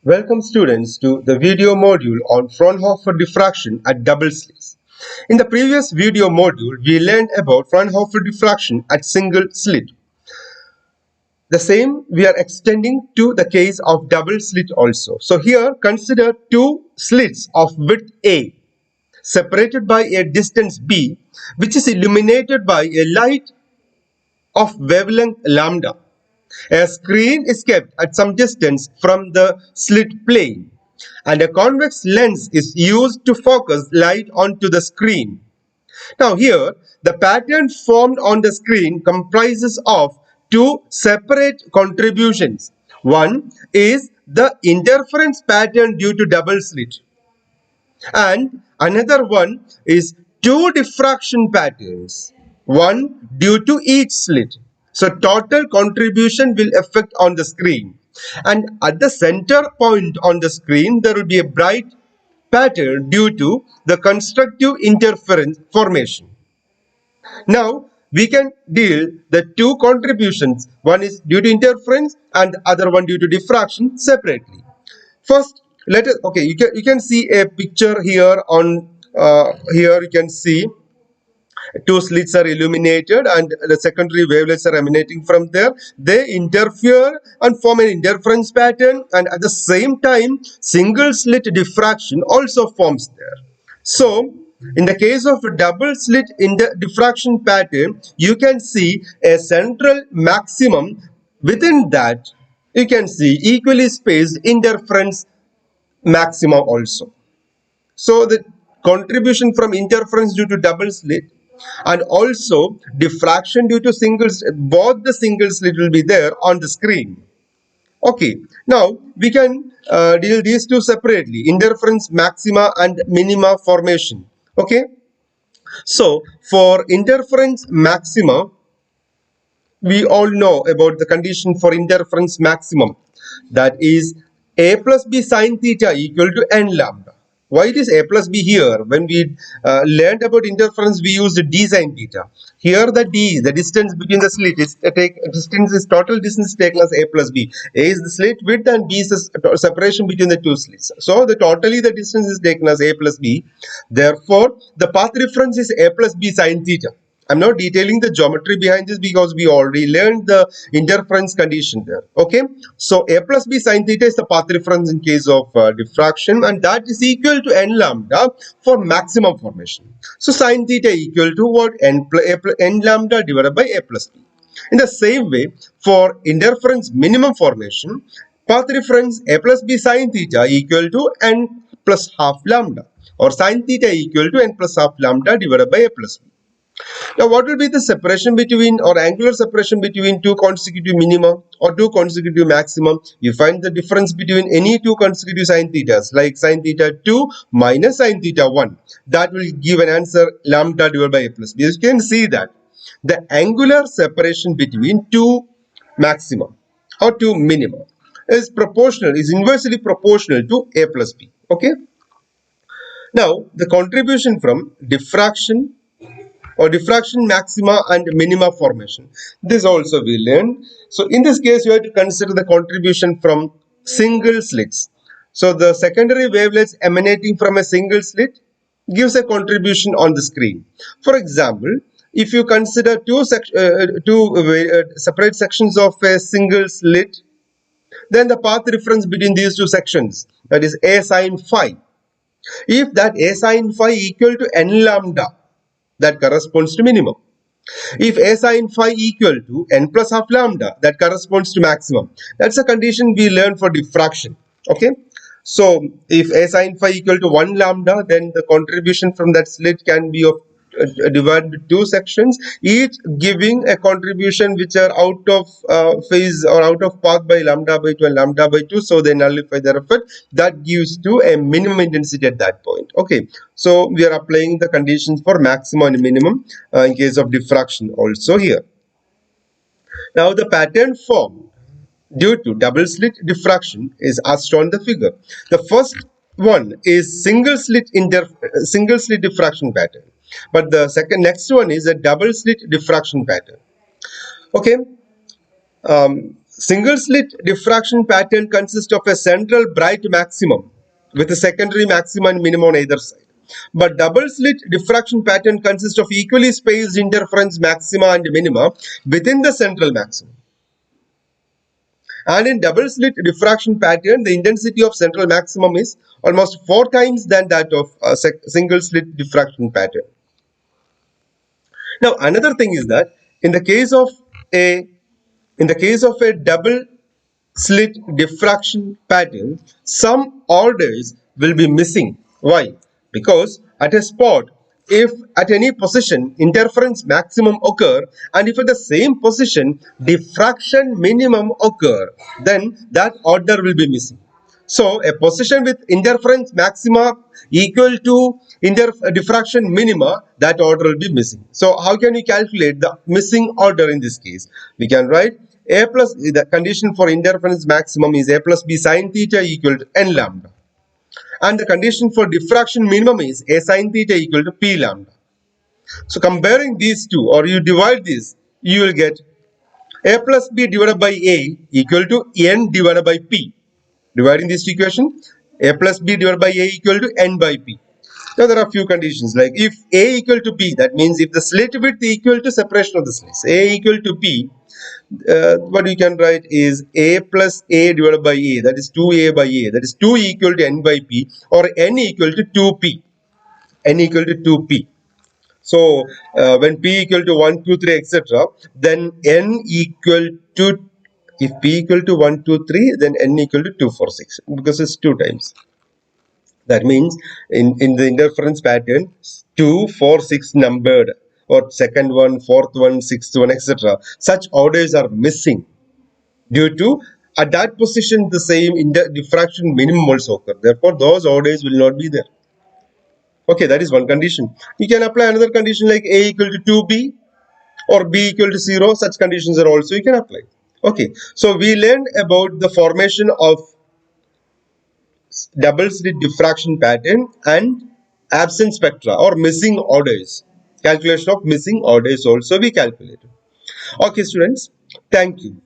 Welcome students to the video module on Fraunhofer diffraction at double slits. In the previous video module, we learned about Fraunhofer diffraction at single slit. The same we are extending to the case of double slit also. So here consider two slits of width A separated by a distance B, which is illuminated by a light of wavelength lambda. A screen is kept at some distance from the slit plane, and a convex lens is used to focus light onto the screen. Now here, the pattern formed on the screen comprises of two separate contributions. One is the interference pattern due to double slit, and another one is two diffraction patterns, one due to each slit. So total contribution will affect on the screen, and at the center point on the screen there will be a bright pattern due to the constructive interference formation. Now we can deal the two contributions, one is due to interference and other one due to diffraction, separately. First, let us you can see a picture here on here you can see two slits are illuminated and the secondary wavelets are emanating from there. They interfere and form an interference pattern, and at the same time single slit diffraction also forms there. So in the case of a double slit in the diffraction pattern, you can see a central maximum. Within that you can see equally spaced interference maxima also. So the contribution from interference due to double slit and also diffraction due to single slit, both the single slit will be there on the screen. Okay, now we can deal these two separately, interference maxima and minima formation. Okay, so for interference maxima, we all know about the condition for interference maximum, that is a plus b sine theta equal to n lambda. Why it is a plus b here? When we learned about interference, we used d sine theta. Here the d, the distance between the slit, is total distance taken as a plus b. A is the slit width and b is the separation between the two slits. So the distance is taken as a plus b. Therefore, the path reference is a plus b sine theta. I'm not detailing the geometry behind this because we already learned the interference condition there. Okay, so a plus b sine theta is the path reference in case of diffraction, and that is equal to n lambda for maximum formation. So sine theta equal to what? N lambda divided by a plus b. In the same way, for interference minimum formation, path reference a plus b sine theta equal to n plus half lambda, or sine theta equal to n plus half lambda divided by a plus b. Now, what will be the separation between, or angular separation between, two consecutive minima or two consecutive maximum? You find the difference between any two consecutive sine thetas, like sine theta 2 minus sine theta 1. That will give an answer lambda divided by a plus b. You can see that the angular separation between two maxima or two minima is inversely proportional to a plus b. Okay. Now, the contribution from diffraction or diffraction maxima and minima formation, this also we learned. So in this case, you have to consider the contribution from single slits. So the secondary wavelets emanating from a single slit gives a contribution on the screen. For example, if you consider two separate sections of a single slit, then the path reference between these two sections, that is a sine phi, if that a sine phi equal to n lambda, that corresponds to minimum. If a sine phi equal to n plus half lambda, that corresponds to maximum. That's a condition we learn for diffraction. Okay, so if a sine phi equal to 1 lambda, then the contribution from that slit can be of divided into two sections, each giving a contribution which are out of phase or out of path by lambda by 2 and lambda by 2, so they nullify their effect. That gives to a minimum intensity at that point. Okay, so we are applying the conditions for maximum and minimum in case of diffraction also here. Now the pattern formed due to double slit diffraction is as shown in the figure. The first one is single slit diffraction pattern, but the next one is a double slit diffraction pattern. Okay, Single slit diffraction pattern consists of a central bright maximum with a secondary maximum and minimum on either side. But double slit diffraction pattern consists of equally spaced interference maxima and minima within the central maximum. And in double slit diffraction pattern, the intensity of central maximum is almost 4 times than that of a single slit diffraction pattern. Now, another thing is that in the case of a double slit diffraction pattern, some orders will be missing. Why? Because at a spot, if at any position interference maximum occur and if at the same position diffraction minimum occur, then that order will be missing. So a position with interference maxima equal to diffraction minima, that order will be missing. So how can we calculate the missing order in this case? We can write a plus, the condition for interference maximum is a plus b sine theta equal to n lambda. And the condition for diffraction minimum is a sine theta equal to p lambda. So comparing these two, or you divide this, you will get a plus b divided by a equal to n divided by p. Dividing this equation, a plus b divided by a equal to n by p. Now there are a few conditions, like if a equal to p, that means if the slit width equal to separation of the slits, a equal to p, what you can write is a plus a divided by a, that is 2a by a, that is 2 equal to n by p, or n equal to 2p, n equal to 2p. So when p equal to 1, 2, 3, etc., then n equal to, if p equal to 1, 2, 3, then n equal to 2, 4, 6, because it's 2 times. That means in the interference pattern, 2, 4, 6 numbered, or second one, fourth one, sixth one, etc. Such orders are missing due to at that position the same diffraction minimum also occur. Therefore, those orders will not be there. Okay, that is one condition. You can apply another condition like a equal to 2b or b equal to 0. Such conditions are also you can apply. Okay, so we learned about the formation of double slit diffraction pattern and absent spectra or missing orders. Calculation of missing orders also we calculated. Okay, students, thank you.